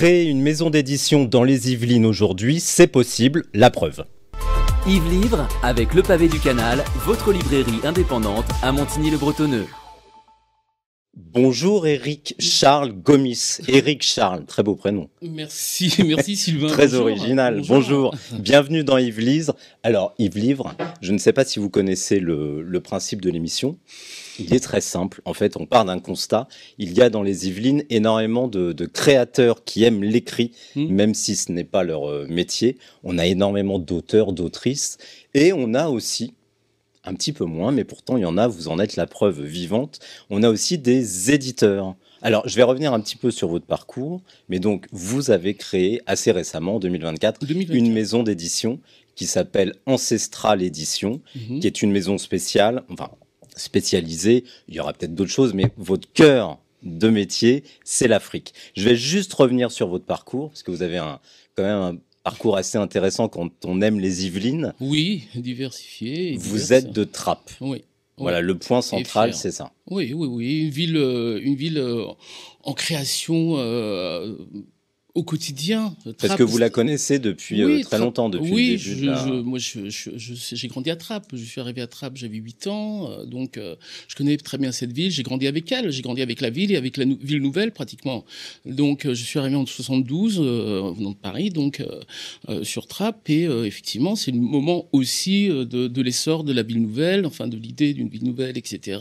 Créer une maison d'édition dans les Yvelines aujourd'hui, c'est possible, la preuve. Yves Livre, avec Le Pavé du Canal, votre librairie indépendante à Montigny-le-Bretonneux. Bonjour Éric Charles Gomis. Éric Charles, très beau prénom. Merci Sylvain. Très Bonjour. original. Bonjour. Bienvenue dans Yves Livre. Alors Yves Livre, je ne sais pas si vous connaissez le principe de l'émission. Il est très simple. En fait, on part d'un constat. Il y a dans les Yvelines énormément de créateurs qui aiment l'écrit, même si ce n'est pas leur métier. On a énormément d'auteurs, d'autrices. Et on a aussi, un petit peu moins, mais pourtant il y en a, vous en êtes la preuve vivante, on a aussi des éditeurs. Alors, je vais revenir un petit peu sur votre parcours, mais donc, vous avez créé assez récemment, en 2024, une maison d'édition qui s'appelle Ancestral Édition, qui est une maison spéciale, enfin, spécialisée, il y aura peut-être d'autres choses, mais votre cœur de métier, c'est l'Afrique. Je vais juste revenir sur votre parcours, parce que vous avez quand même un parcours assez intéressant quand on aime les Yvelines. Oui, diversifié. Vous êtes de Trappes. Oui. Voilà, le point central, c'est ça. Oui. Une ville en création au quotidien. Parce que vous la connaissez depuis très longtemps, depuis le début. Moi, j'ai grandi à Trappes. Je suis arrivé à Trappes, j'avais 8 ans. Donc, je connais très bien cette ville. J'ai grandi avec elle. J'ai grandi avec la ville et avec la ville nouvelle, pratiquement. Donc, je suis arrivé en 72, venant de Paris, donc, sur Trappes. Et effectivement, c'est le moment aussi de l'essor de la ville nouvelle, enfin, de l'idée d'une ville nouvelle, etc.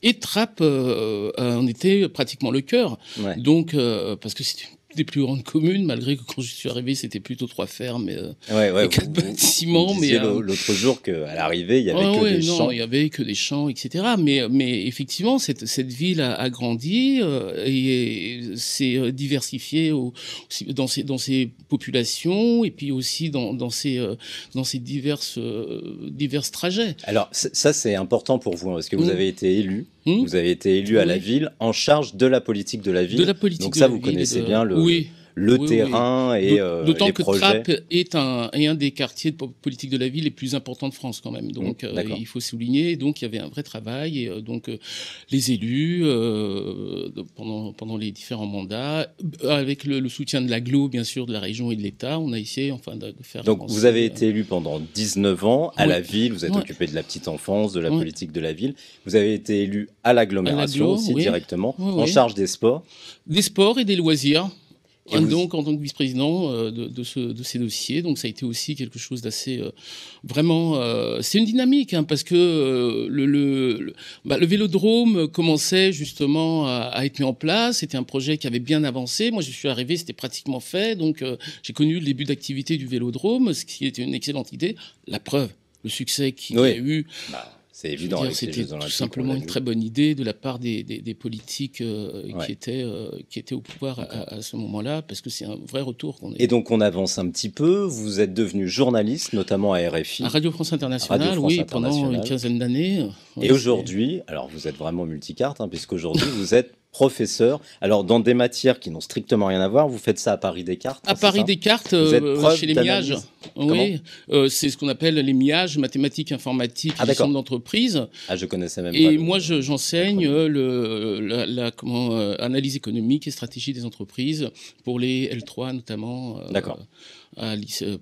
Et Trappes en était pratiquement le cœur. Ouais. Donc, parce que c'était des plus grandes communes, malgré que quand je suis arrivé, c'était plutôt 3 fermes et 4 bâtiments. Vous disiez l'autre jour qu'à l'arrivée, il y avait que des champs. Non, il y avait que des champs, etc. Mais effectivement, cette ville a grandi et s'est diversifiée dans ses populations et puis aussi dans ses divers trajets. Alors ça, c'est important pour vous, parce que vous avez été élu. Vous avez été élu à la ville en charge de la politique de la ville. Donc ça, vous connaissez bien le terrain et les projets. D'autant que Trappes est un des quartiers de politique de la ville les plus importants de France quand même. Donc il faut souligner. Donc il y avait un vrai travail et donc les élus pendant les différents mandats, avec le soutien de l'agglo bien sûr, de la région et de l'État, on a essayé de faire. Donc avancer, vous avez été élu pendant 19 ans à la ville. Vous êtes occupé de la petite enfance, de la politique de la ville. Vous avez été élu à l'agglomération aussi directement, en charge des sports. Des sports et des loisirs. Et donc, en tant que vice-président de ces dossiers, donc ça a été aussi quelque chose d'assez vraiment. C'est une dynamique, parce que le vélodrome commençait justement à être mis en place. C'était un projet qui avait bien avancé. Moi, je suis arrivé, c'était pratiquement fait. Donc, j'ai connu le début d'activité du vélodrome, ce qui était une excellente idée. La preuve, le succès qu'il y a eu. C'est évident. C'était tout simplement une très bonne idée de la part des politiques qui étaient au pouvoir à ce moment-là, parce que c'est un vrai retour qu'on a. Et donc on avance un petit peu. Vous êtes devenu journaliste, notamment à RFI. À Radio France Internationale, pendant une quinzaine d'années. Et aujourd'hui, alors vous êtes vraiment multicarte, puisqu'aujourd'hui vous êtes professeur. Alors, dans des matières qui n'ont strictement rien à voir, vous faites ça à Paris Descartes. À Paris Descartes, chez les MIAGE. Oui, c'est ce qu'on appelle les MIAGE, mathématiques, informatiques, gestion d'entreprise. Ah, je connaissais même pas. Et moi, j'enseigne analyse économique et stratégie des entreprises pour les L3 notamment. D'accord. À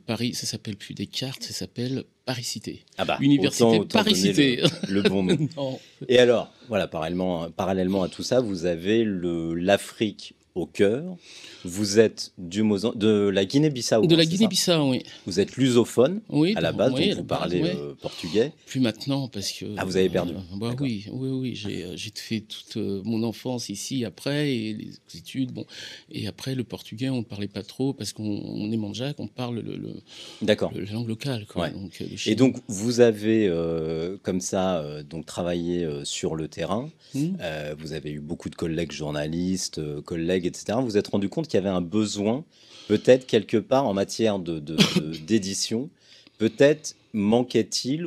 Paris, ça s'appelle plus Descartes, ça s'appelle Paris-Cité. Université autant Paris-Cité. Le bon nom. Et alors, voilà, parallèlement à tout ça, vous avez l'Afrique au cœur. Vous êtes de la Guinée-Bissau. De la Guinée-Bissau, oui. Vous êtes lusophone à la base, donc vous parlez portugais. Plus maintenant, parce que... Ah, vous avez perdu. Oui. J'ai fait toute mon enfance ici, après, et les études. Bon. Et après, le portugais, on ne parlait pas trop, parce qu'on est manjac, on parle la langue locale. Quoi. Ouais. Donc, et donc, vous avez, comme ça, donc, travaillé sur le terrain. Vous avez eu beaucoup de collègues journalistes, etc. Vous vous êtes rendu compte qu'il y avait un besoin, peut-être quelque part en matière d'édition, peut-être manque-t-il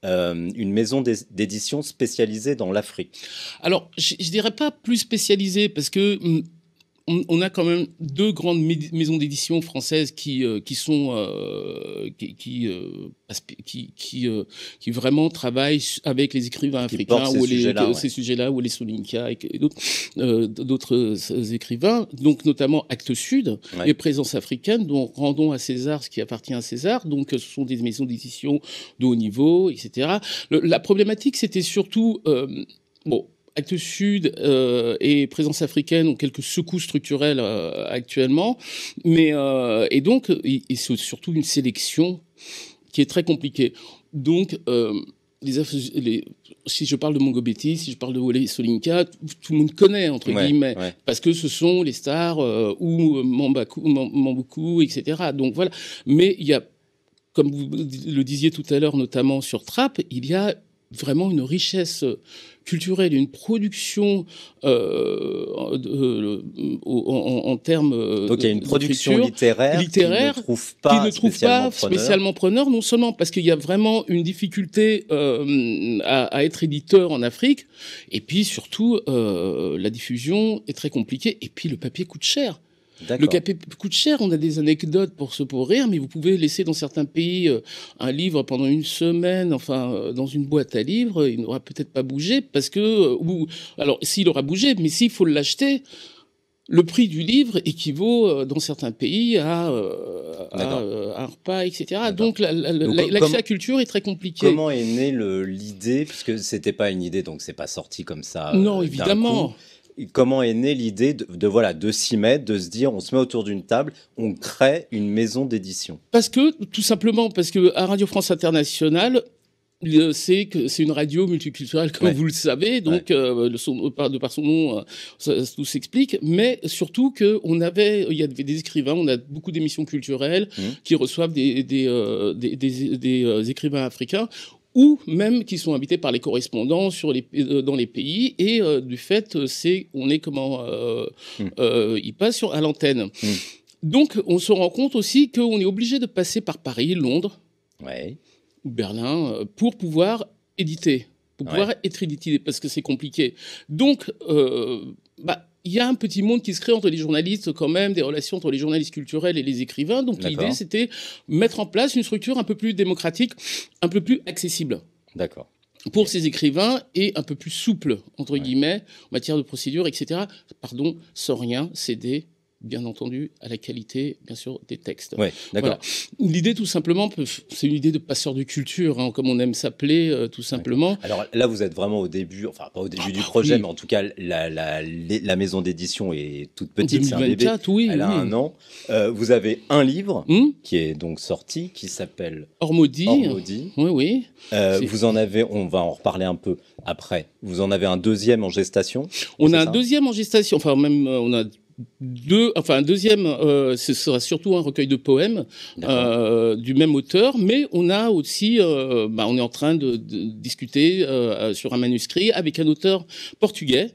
une maison d'édition spécialisée dans l'Afrique? Alors, je dirais pas plus spécialisée, parce que on a quand même deux grandes maisons d'édition françaises qui vraiment travaillent avec les écrivains africains ou ces sujets-là, ou les Solinka et d'autres écrivains, donc notamment Actes Sud et Présence africaine, dont Rendons à César ce qui appartient à César. Donc ce sont des maisons d'édition de haut niveau, etc. La problématique, c'était surtout Actes Sud et Présence africaine ont quelques secousses structurelles actuellement, mais et donc c'est surtout une sélection qui est très compliquée. Donc si je parle de Mongo Betty, si je parle de Wole Soyinka, tout le monde connaît entre guillemets, parce que ce sont les stars ou Mambuku, etc. Donc voilà. Mais il y a, comme vous le disiez tout à l'heure, notamment sur Trappes, il y a vraiment une richesse culturelle, une production en termes donc il y a une production littéraire qui ne trouve pas spécialement preneur, non seulement parce qu'il y a vraiment une difficulté à être éditeur en Afrique, et puis surtout la diffusion est très compliquée, et puis le papier coûte cher. Le papier coûte cher, on a des anecdotes pour rire, mais vous pouvez laisser dans certains pays un livre pendant une semaine, dans une boîte à livres, il n'aura peut-être pas bougé, parce que, alors s'il aura bougé, mais s'il faut l'acheter, le prix du livre équivaut dans certains pays à un repas, etc. Donc l'accès à la culture est très compliqué. Comment est née l'idée, puisque c'était pas une idée, donc c'est pas sorti comme ça. Non, évidemment. Comment est née l'idée de s'y mettre, de se dire on se met autour d'une table, on crée une maison d'édition? Tout simplement parce que à Radio France Internationale, c'est une radio multiculturelle, comme vous le savez, donc de par son nom, tout s'explique, mais surtout il y avait des écrivains, on a beaucoup d'émissions culturelles qui reçoivent des écrivains africains, ou même qui sont invités par les correspondants dans les pays, et du fait, ils passent à l'antenne. Donc, on se rend compte aussi qu'on est obligé de passer par Paris, Londres, ou Berlin, pour pouvoir éditer, pour pouvoir être édité, parce que c'est compliqué. Donc, il y a un petit monde qui se crée entre les journalistes, quand même, des relations entre les journalistes culturels et les écrivains. Donc l'idée, c'était mettre en place une structure un peu plus démocratique, un peu plus accessible. D'accord. Pour ces écrivains, et un peu plus souple, entre guillemets, en matière de procédure, etc. Pardon, sans rien céder, bien entendu, à la qualité, bien sûr, des textes. Oui, d'accord. Voilà. L'idée, tout simplement, c'est une idée de passeur de culture, comme on aime s'appeler, tout simplement. Alors là, vous êtes vraiment au début, enfin pas au début du projet, mais en tout cas, la maison d'édition est toute petite, c'est un bébé, elle a 1 an. Vous avez un livre qui est donc sorti, qui s'appelle Ormaudit. Oui. Vous en avez, on va en reparler un peu après, vous en avez un deuxième en gestation? On a un deuxième en gestation, on a un deuxième, ce sera surtout un recueil de poèmes du même auteur, mais on a aussi, on est en train de discuter sur un manuscrit avec un auteur portugais.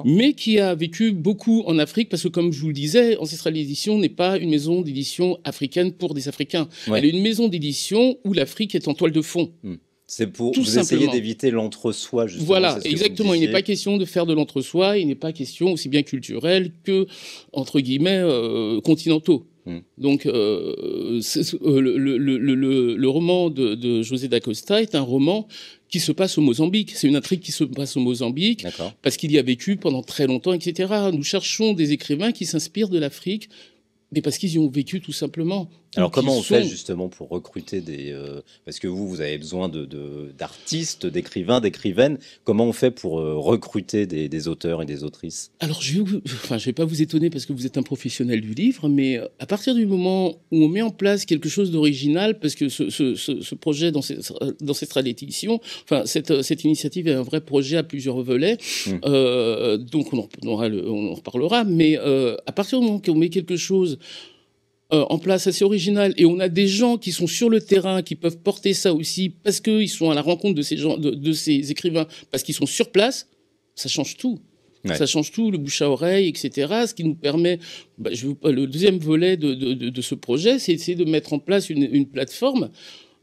Mais qui a vécu beaucoup en Afrique, parce que comme je vous le disais, Ancestral Édition n'est pas une maison d'édition africaine pour des Africains. Elle est une maison d'édition où l'Afrique est en toile de fond. C'est pour vous essayer d'éviter l'entre-soi, justement. Voilà, exactement. Il n'est pas question de faire de l'entre-soi, il n'est pas question aussi bien culturel que, entre guillemets, continentaux. Donc, le roman de José da Costa est un roman qui se passe au Mozambique. C'est une intrigue qui se passe au Mozambique, parce qu'il y a vécu pendant très longtemps, etc. Nous cherchons des écrivains qui s'inspirent de l'Afrique, mais parce qu'ils y ont vécu, tout simplement. Alors comment on fait justement pour recruter parce que vous avez besoin d'artistes, d'écrivains, d'écrivaines. Comment on fait pour recruter des auteurs et des autrices? Alors je vais pas vous étonner parce que vous êtes un professionnel du livre, mais à partir du moment où on met en place quelque chose d'original, parce que ce projet d'Ancestral Édition, cette initiative est un vrai projet à plusieurs volets, donc on en reparlera, mais à partir du moment où on met quelque chose en place assez original, et on a des gens qui sont sur le terrain, qui peuvent porter ça aussi, parce qu'ils sont à la rencontre de ces gens, de ces écrivains, parce qu'ils sont sur place, ça change tout. Ça change tout, le bouche à oreille, etc. Ce qui nous permet, le deuxième volet de ce projet, c'est essayer de mettre en place une plateforme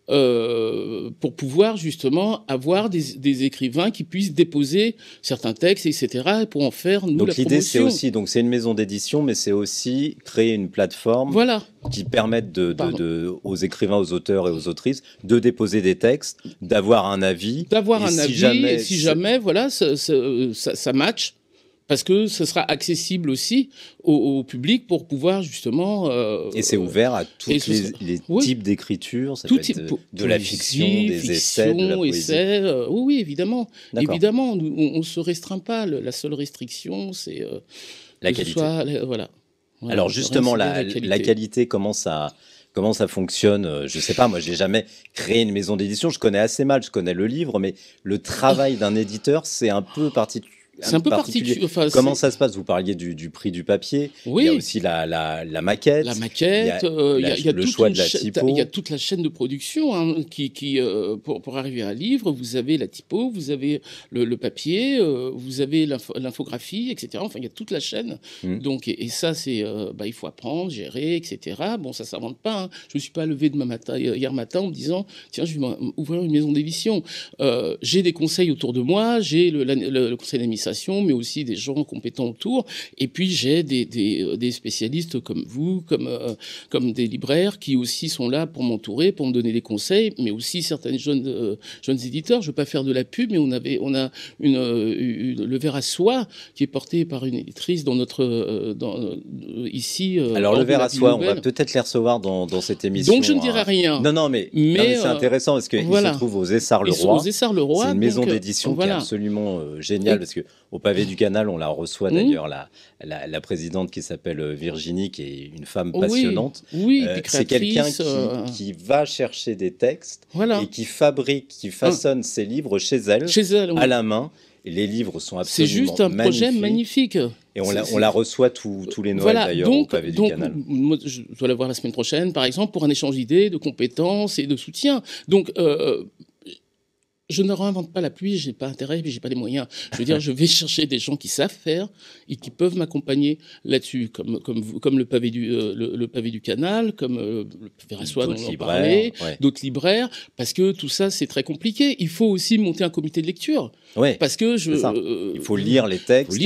pour pouvoir justement avoir des écrivains qui puissent déposer certains textes, etc., et pour en faire, nous, donc la l'idée, c'est promotion. aussi, donc c'est une maison d'édition, mais c'est aussi créer une plateforme Voilà. qui permette Pardon. aux écrivains, aux auteurs et aux autrices de déposer des textes, d'avoir un avis. D'avoir Et un si avis, jamais et si jamais, voilà, ça match, parce que ce sera accessible aussi au public pour pouvoir justement... Et c'est ouvert à tous et ce sera- les oui. types d'écriture, ça Tout peut type, être de la fiction, poésie, des essais, de la poésie. essais, oui, oui, évidemment. D'accord. Évidemment, on ne se restreint pas. La seule restriction, c'est La que ce qualité. soit, voilà. Voilà, Alors on peut justement, réincider la qualité, comment ça fonctionne? Je sais pas, moi j'ai jamais créé une maison d'édition, je connais assez mal, je connais le livre, mais le travail d'un éditeur, c'est un peu particulier. C'est un peu particulier. Enfin, Comment ça se passe? Vous parliez du prix du papier, oui. il y a aussi la maquette. La maquette, il y a le toute choix de la chaîne- typo. il y a toute la chaîne de production hein, pour arriver à un livre, vous avez la typo, vous avez le papier, vous avez l'infographie, etc. Enfin, il y a toute la chaîne. Donc, et ça, c'est, il faut apprendre, gérer, etc. Bon, ça s'invente pas. Hein. Je me suis pas levé hier matin en me disant, tiens, je vais ouvrir une maison d'édition. J'ai des conseils autour de moi, j'ai le conseil d'administration, mais aussi des gens compétents autour. Et puis, j'ai des spécialistes comme vous, comme des libraires qui aussi sont là pour m'entourer, pour me donner des conseils, mais aussi certains jeunes éditeurs. Je ne veux pas faire de la pub, mais on a le verre à soie qui est porté par une éditrice dans notre ici. Alors le verre à soie, on va peut-être les recevoir dans cette émission. Donc je ne dirai rien. Non, mais c'est intéressant parce qu'il se trouve aux Essarts-le-Roi. C'est une maison d'édition qui est absolument géniale parce que au Pavé du Canal, on la reçoit d'ailleurs la présidente qui s'appelle Virginie, qui est une femme passionnante. Oui, c'est quelqu'un qui va chercher des textes et qui façonne ses livres chez elle à la main. Et les livres sont absolument magnifiques. C'est juste un projet magnifique. Et on la reçoit tous les Noëls d'ailleurs au Pavé du Canal. Moi, je dois la voir la semaine prochaine, par exemple, pour un échange d'idées, de compétences et de soutien. Donc, je ne réinvente pas la pluie, j'ai pas intérêt, mais j'ai pas les moyens. Je veux dire, je vais chercher des gens qui savent faire et qui peuvent m'accompagner là-dessus, comme le pavé du Canal, comme le verre à soie dont on parlait, d'autres libraires, parce que tout ça c'est très compliqué. Il faut aussi monter un comité de lecture, parce que il faut lire les textes,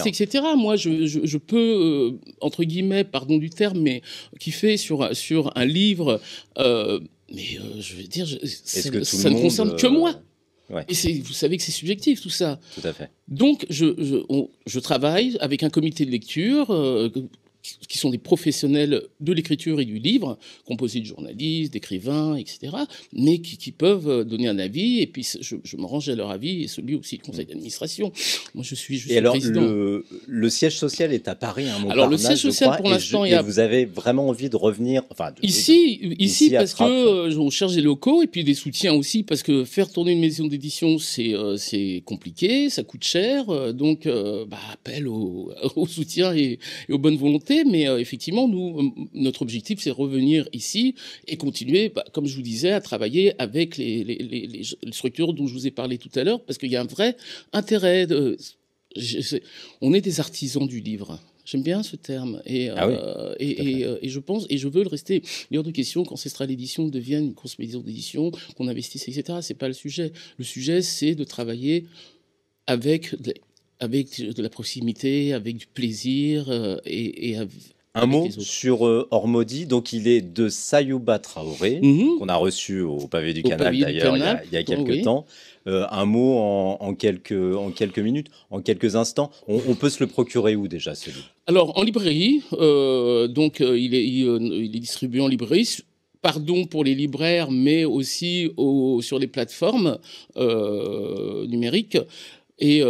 etc. Moi, je peux entre guillemets, pardon du terme, mais qui fait sur un livre. Mais je veux dire, ça ne concerne que moi. Ouais. Et vous savez que c'est subjectif tout ça. Tout à fait. Donc je travaille avec un comité de lecture qui sont des professionnels de l'écriture et du livre, composés de journalistes, d'écrivains, etc., mais qui peuvent donner un avis, et puis je me range à leur avis, et celui aussi du conseil d'administration. Moi, je suis et alors, président. Le siège social est à Paris, à Montparnasse, alors, le siège social, pour l'instant, et vous avez vraiment envie de revenir... Ici parce que on cherche des locaux, et puis des soutiens aussi, parce que faire tourner une maison d'édition, c'est compliqué, ça coûte cher, donc appel au soutien et aux bonnes volontés. Mais effectivement, notre objectif, c'est revenir ici et continuer, comme je vous disais, à travailler avec les structures dont je vous ai parlé tout à l'heure, parce qu'il y a un vrai intérêt. On est des artisans du livre. J'aime bien ce terme et je pense et je veux le rester. Il y a de question qu'Ancestral Édition devienne une grosse maison d'édition, qu'on investisse, etc. C'est pas le sujet. Le sujet, c'est de travailler avec de la proximité, avec du plaisir un mot sur Ormodi. Donc il est de Sayouba Traoré, qu'on a reçu au Pavé du Canal d'ailleurs il y a quelques temps. Un mot en quelques minutes, en quelques instants. On peut se le procurer où déjà, ce livre? Alors en librairie, donc il est distribué en librairie. Pardon pour les libraires, mais aussi sur les plateformes numériques. Et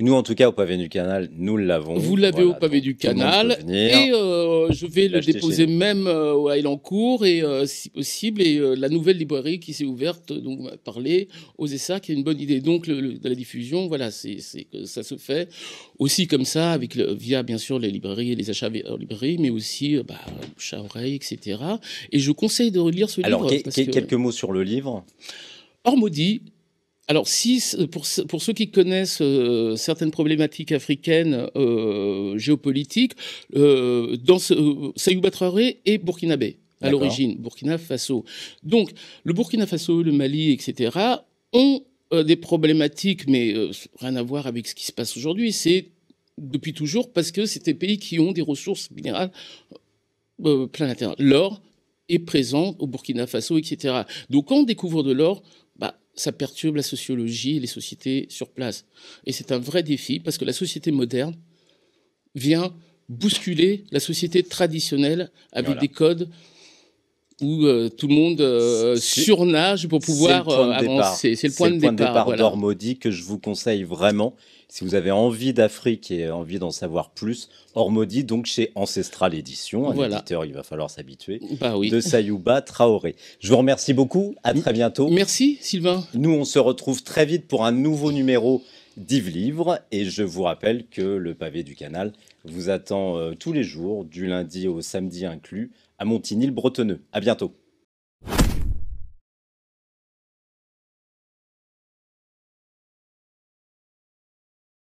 nous, en tout cas, au Pavé du Canal, nous l'avons. Vous l'avez au Pavé du Canal. Et je vais le déposer même à Elancourt, et si possible. Et la nouvelle librairie qui s'est ouverte, donc on va parler, aux Essarts, qui est une bonne idée. Donc, de la diffusion, voilà, ça se fait aussi comme ça, via bien sûr les librairies et les achats en librairie, mais aussi bouche à oreille, etc. Et je conseille de relire ce livre. Alors, quelques mots sur le livre. Ormodi. Alors, pour ceux qui connaissent certaines problématiques africaines géopolitiques, dans Sayouba Traoré est burkinabé. à l'origine, Burkina Faso. Donc, le Burkina Faso, le Mali, etc., ont des problématiques, mais rien à voir avec ce qui se passe aujourd'hui. C'est depuis toujours parce que c'est des pays qui ont des ressources minérales plein intérieur. L'or est présent au Burkina Faso, etc. Donc, quand on découvre de l'or, ça perturbe la sociologie et les sociétés sur place. Et c'est un vrai défi parce que la société moderne vient bousculer la société traditionnelle avec des codes où tout le monde surnage pour pouvoir avancer. C'est le point de départ. Voilà. D'Or Maudit que je vous conseille vraiment. Si vous avez envie d'Afrique et envie d'en savoir plus, Or Maudit, donc chez Ancestral Édition, un éditeur, il va falloir s'habituer, de Sayouba Traoré. Je vous remercie beaucoup, à très bientôt. Merci Sylvain. Nous, on se retrouve très vite pour un nouveau numéro d'Yves Livre, et je vous rappelle que le pavé du canal vous attend tous les jours, du lundi au samedi inclus, à Montigny-le-Bretonneux. À bientôt.